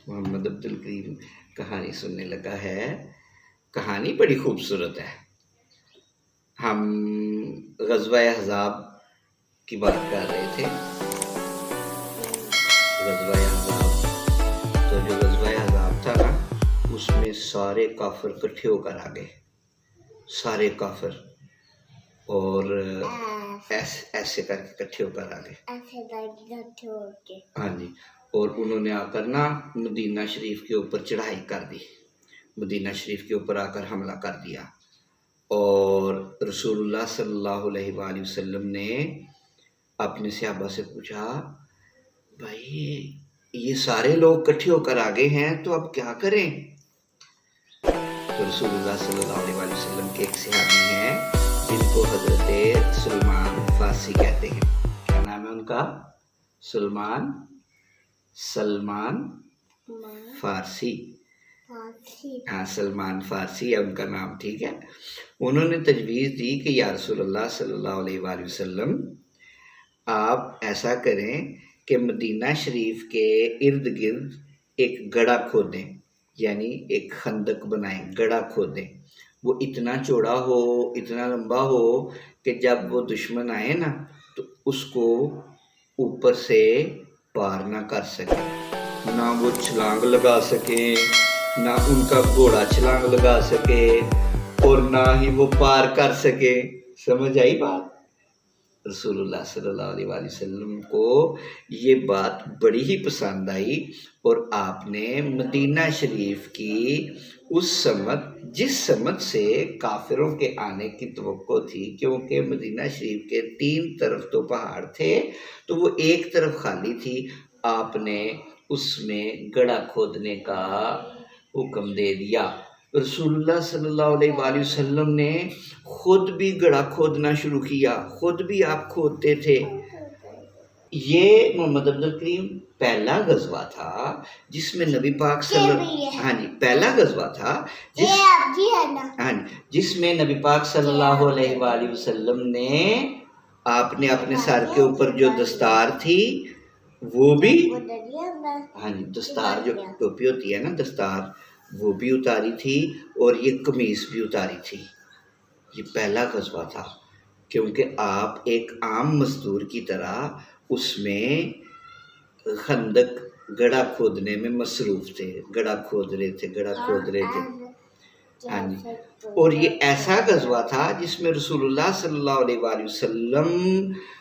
محمد عبد الکریم کہانی سننے لگا ہے۔ کہانی بڑی خوبصورت ہے۔ ہم غزوہ احزاب کی بات کر رہے تھے۔ غزوہ احزاب، تو جو غزوہ احزاب تھا نا، اس میں سارے کافر اکٹھے ہو کر آ گئے، سارے کافر، اور ایسے کر کے اکٹھے ہو کر آ گئے، ہاں جی، اور انہوں نے آ کر نا مدینہ شریف کے اوپر چڑھائی کر دی، مدینہ شریف کے اوپر آ کر حملہ کر دیا۔ اور رسول اللہ صلی اللہ علیہ وآلہ وسلم نے اپنے صحابہ سے پوچھا، بھائی یہ سارے لوگ اکٹھے ہو کر آگے ہیں تو اب کیا کریں؟ تو رسول اللہ صلی اللہ علیہ وآلہ وسلم کے ایک صحابی ہیں جن کو حضرت سلمان فارسی کہتے ہیں۔ کیا نام ہے ان کا؟ سلمان فارسی، ہاں سلمان فارسی ہے ان کا نام، ٹھیک ہے۔ انہوں نے تجویز دی کہ یا رسول اللہ صلی اللہ علیہ وآلہ وسلم، آپ ایسا کریں کہ مدینہ شریف کے ارد گرد ایک گڑھا کھودیں، یعنی ایک خندق بنائیں، گڑھا کھودیں، وہ اتنا چوڑا ہو، اتنا لمبا ہو کہ جب وہ دشمن آئے نا تو اس کو اوپر سے پار نہ کر سکے، نہ وہ چھلانگ لگا سکیں، نہ ان کا گھوڑا چھلانگ لگا سکے، اور نہ ہی وہ پار کر سکے۔ سمجھ آئی بات؟ رسول اللہ صلی اللہ علیہ وآلہ وسلم کو یہ بات بڑی ہی پسند آئی، اور آپ نے مدینہ شریف کی اس سمت، جس سمت سے کافروں کے آنے کی توقع تھی، کیونکہ مدینہ شریف کے 3 طرف تو پہاڑ تھے تو وہ ایک طرف خالی تھی، آپ نے اس میں گڑھا کھودنے کا حکم دے دیا۔ رسول اللہ صلی اللہ علیہ وآلہ وسلم نے خود بھی گڑھا کھودنا شروع کیا، خود بھی آپ کھودتے تھے۔ یہ محمد عبد الکریم پہلا غزوہ تھا جس میں نبی پاک پہلا غزوہ تھا جس میں نبی پاک صلی اللہ علیہ وآلہ وسلم نے آپ نے اپنے سر کے اوپر جو دستار تھی وہ بھی، دستار جو ٹوپی ہوتی ہے نا، دستار، وہ بھی اتاری تھی، اور یہ قمیص بھی اتاری تھی۔ یہ پہلا غزوہ تھا، کیونکہ آپ ایک عام مزدور کی طرح اس میں خندق، گڑھا کھودنے میں مصروف تھے، گڑھا کھود رہے تھے، ہاں جی۔ اور یہ ایسا غزوہ تھا جس میں رسول اللہ صلی اللہ علیہ وآلہ وسلم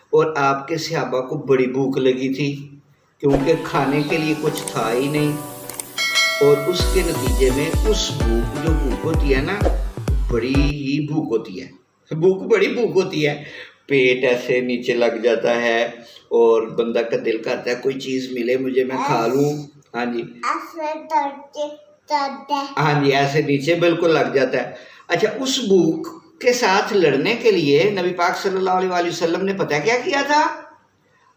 اور آپ کے صحابہ کو بڑی بھوک لگی تھی، کیونکہ کھانے کے لیے کچھ تھا ہی نہیں، اور اس کے نتیجے میں اس بھوک ہوتی ہے نا، بڑی ہی بھوک ہوتی ہے، بڑی بھوک ہوتی ہے، پیٹ ایسے نیچے لگ جاتا ہے، اور بندہ کا دل کرتا ہے کوئی چیز ملے مجھے، میں کھا لوں، ہاں جی، ہاں جی، ایسے نیچے بالکل لگ جاتا ہے۔ اچھا، اس بھوک کے ساتھ لڑنے کے لیے نبی پاک صلی اللہ علیہ وآلہ وسلم نے پتہ کیا کیا تھا؟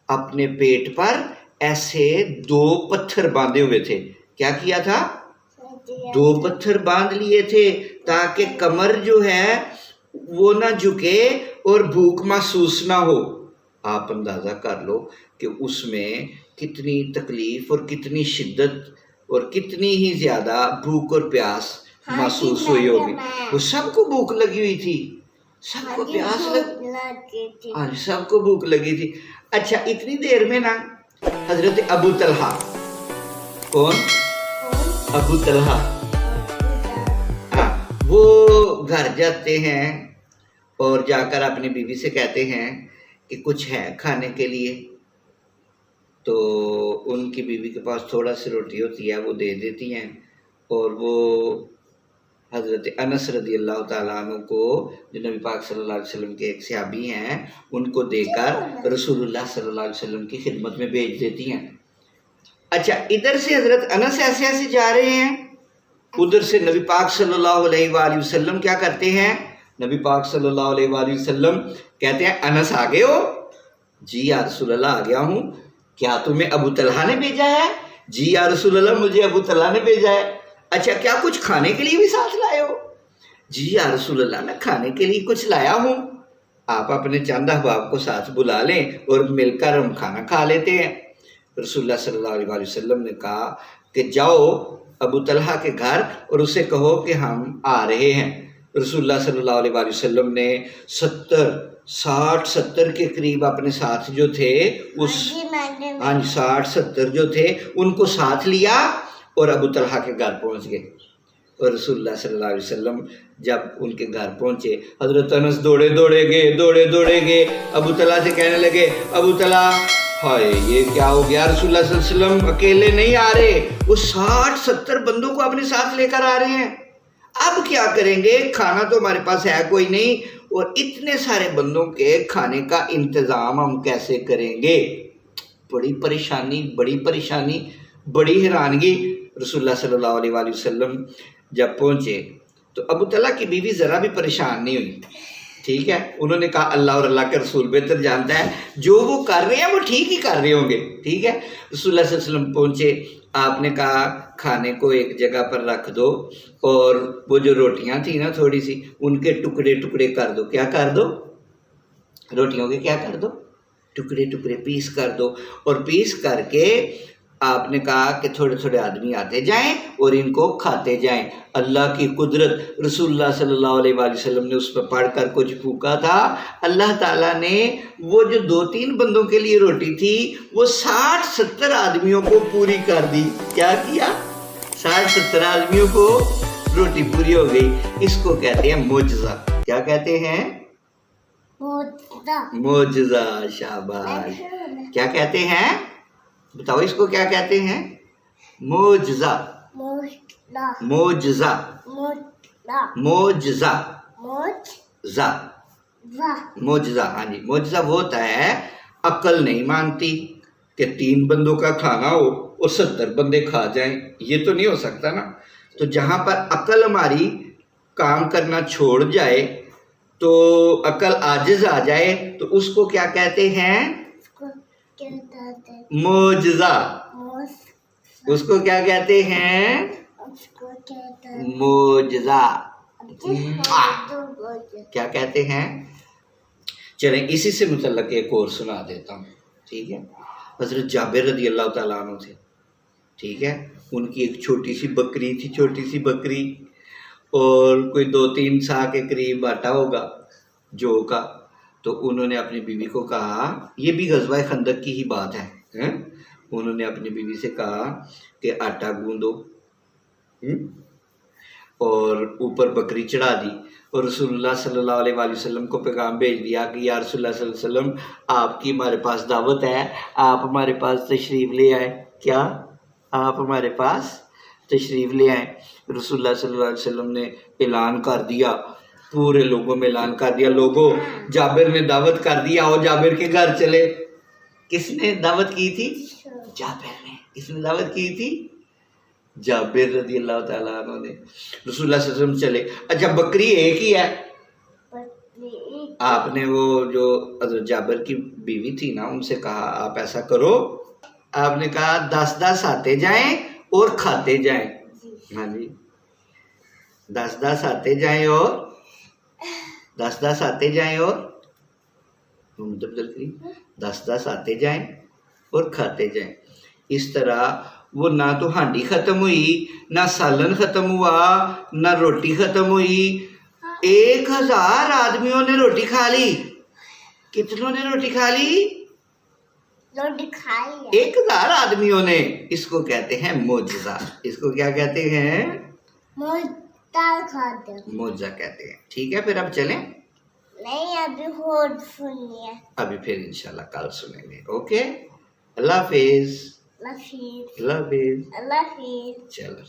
اپنے پیٹ پر ایسے 2 پتھر باندھے ہوئے تھے۔ کیا کیا تھا؟ 2 پتھر باندھ لیے تھے تاکہ کمر جو ہے وہ نہ جھکے اور بھوک محسوس نہ ہو۔ آپ اندازہ کر لو کہ اس میں کتنی تکلیف اور کتنی شدت اور کتنی ہی زیادہ بھوک اور پیاس محسوس ہوئی ہوگی۔ وہ سب کو بھوک لگی ہوئی تھی، سب کو پیاس سب کو بھوک لگی تھی۔ اچھا، اتنی دیر میں نا حضرت ابو طلحہ، کون؟ ابو طلحہ، وہ گھر جاتے ہیں اور جا کر اپنی بیوی سے کہتے ہیں کہ کچھ ہے کھانے کے لیے، تو ان کی بیوی کے پاس تھوڑا سی روٹی ہوتی ہے، وہ دے دیتی ہیں، اور وہ حضرت انس رضی اللہ تعالیٰ عنہ کو، جو نبی پاک صلی اللہ علیہ وسلم کے ایک صحابی ہیں، ان کو دے کر رسول اللہ صلی اللہ علیہ وسلم کی خدمت میں بھیج دیتی ہیں۔ اچھا، ادھر سے حضرت انس ایسے جا رہے ہیں، ادھر سے نبی پاک صلی اللہ علیہ وآلہ وسلم کیا کرتے ہیں؟ نبی پاک صلی اللہ علیہ وآلہ وسلم کہتے ہیں، انس آ گئے ہو؟ جی یا رسول اللہ آ گیا ہوں۔ کیا تمہیں ابو طلحہ نے بھیجا ہے؟ جی یا رسول اللہ مجھے ابو طلحہ نے بھیجا ہے۔ اچھا، کیا کچھ کھانے کے لیے بھی ساتھ لائے ہو؟ جی یا رسول اللہ میں کھانے کے لیے کچھ لایا ہوں۔ آپ اپنے چند احباب کو ساتھ بلا لیں اور مل کر ہم کھانا کھا لیتے ہیں۔ رسول اللہ صلی اللہ علیہ وسلم نے کہا کہ جاؤ ابو طلحہ کے گھر اور اسے کہو کہ ہم آ رہے ہیں۔ رسول اللہ صلی اللہ علیہ وآلہ وسلم نے 60 کے قریب اپنے ساتھ جو تھے اس 60-70 جو تھے ان کو ساتھ لیا اور ابو طلحہ کے گھر پہنچ گئے۔ اور رسول اللہ صلی اللہ علیہ وسلم جب ان کے گھر پہنچے، حضرت انس دوڑے گئے ابو طلحہ سے کہنے لگے، ابو طلحہ ہائے یہ کیا ہو گیا؟ رسول اللہ صلی اللہ علیہ وسلم اکیلے نہیں آ رہے، وہ 60-70 بندوں کو اپنے ساتھ لے کر آ رہے ہیں، اب کیا کریں گے؟ کھانا تو ہمارے پاس ہے کوئی نہیں، اور اتنے سارے بندوں کے کھانے کا انتظام ہم کیسے کریں گے؟ بڑی پریشانی، بڑی حیرانگی۔ رسول اللہ صلی اللہ علیہ وآلہ وسلم جب پہنچے تو ابو طلحہ کی بیوی ذرا بھی پریشان نہیں ہوئی، ٹھیک ہے؟ انہوں نے کہا اللہ اور اللہ کے رسول بہتر جانتا ہے، جو وہ کر رہے ہیں وہ ٹھیک ہی کر رہے ہوں گے، ٹھیک ہے؟ رسول اللہ صلی اللہ علیہ وسلم پہنچے، آپ نے کہا کھانے کو ایک جگہ پر رکھ دو اور وہ جو روٹیاں تھیں نا تھوڑی سی ان کے ٹکڑے کر دو۔ کیا کر دو؟ روٹیوں کے کیا کر دو؟ ٹکڑے پیس کر دو، اور پیس کر کے آپ نے کہا کہ تھوڑے آدمی آتے جائیں اور ان کو کھاتے جائیں۔ اللہ کی قدرت، رسول اللہ صلی اللہ علیہ وآلہ وسلم نے اس پہ پڑھ کر کچھ پھونکا تھا، اللہ تعالیٰ نے وہ جو 2-3 بندوں کے لیے روٹی تھی وہ 60-70 آدمیوں کو پوری کر دی۔ کیا کیا؟ 60-70 آدمیوں کو روٹی پوری ہو گئی۔ اس کو کہتے ہیں معجزہ۔ کیا کہتے ہیں؟ معجزہ۔ شاباش۔ کیا کہتے ہیں؟ بتاؤ اس کو کیا کہتے ہیں؟ معجزہ۔ ہاں جی، معجزہ وہ ہوتا ہے، عقل نہیں مانتی کہ 3 بندوں کا کھانا ہو اور 70 بندے کھا جائیں، یہ تو نہیں ہو سکتا نا۔ تو جہاں پر عقل ہماری کام کرنا چھوڑ جائے، تو عقل عاجز آ جائے، تو اس کو کیا کہتے ہیں؟ معجزہ۔ اس کو کیا کہتے ہیں؟ معجزہ۔ کیا کہتے ہیں؟ چلیں اسی سے متعلق ایک اور سنا دیتا ہوں، ٹھیک ہے؟ حضرت جابر رضی اللہ تعالیٰ عنہ تھے، ٹھیک ہے؟ ان کی ایک چھوٹی سی بکری اور کوئی 2-3 سا کے قریب آٹا ہوگا جو کا۔ تو انہوں نے اپنی بیوی کو کہا، یہ بھی غزوہ خندق کی ہی بات ہے، انہوں نے اپنی بیوی سے کہا کہ آٹا گوندو، اور اوپر بکری چڑھا دی، اور رسول اللہ صلی اللہ علیہ وآلہ وسلم کو پیغام بھیج دیا کہ یا رسول اللہ صلی اللہ علیہ وسلم آپ کی ہمارے پاس دعوت ہے، آپ ہمارے پاس تشریف لے آئیں۔ کیا؟ آپ ہمارے پاس تشریف لے آئیں۔ رسول اللہ صلی اللہ علیہ وسلم نے اعلان کر دیا، پورے لوگوں میں اعلان کر دیا، لوگوں جابر نے دعوت کر دیا، اور جابر کے گھر چلے۔ کس نے دعوت کی تھی؟ جابر نے۔ کس نے دعوت کی تھی؟ جابر رضی اللہ تعالیٰ عنہ نے۔ رسول اللہ صلی اللہ علیہ وسلم چلے۔ اچھا بکری ایک ہی ہے، آپ نے وہ جو حضرت جابر کی بیوی تھی نا ان سے کہا آپ ایسا کرو، آپ نے کہا 10 آتے جائیں اور کھاتے جائیں۔ ہاں جی، 10 آتے جائیں اور 10 آتے جائیں اور 10 آتے جائیں اور کھاتے جائیں۔ اس طرح وہ نہ تو ہانڈی ختم ہوئی، نہ سالن ختم ہوا، نہ روٹی ختم ہوئی، 1000 آدمیوں نے روٹی کھا لی۔ کتنوں نے روٹی کھا لی؟ 1000 آدمیوں نے۔ اس کو کہتے ہیں معجزہ۔ اس کو کیا کہتے ہیں؟ معجزہ کہتے ہیں۔ ٹھیک ہے، پھر اب چلیں؟ نہیں، ابھی اور سنیے، ابھی پھر انشاءاللہ کل سنیں گے۔ اوکے، اللہ حافظ۔ اللہ حافظ۔ چلو۔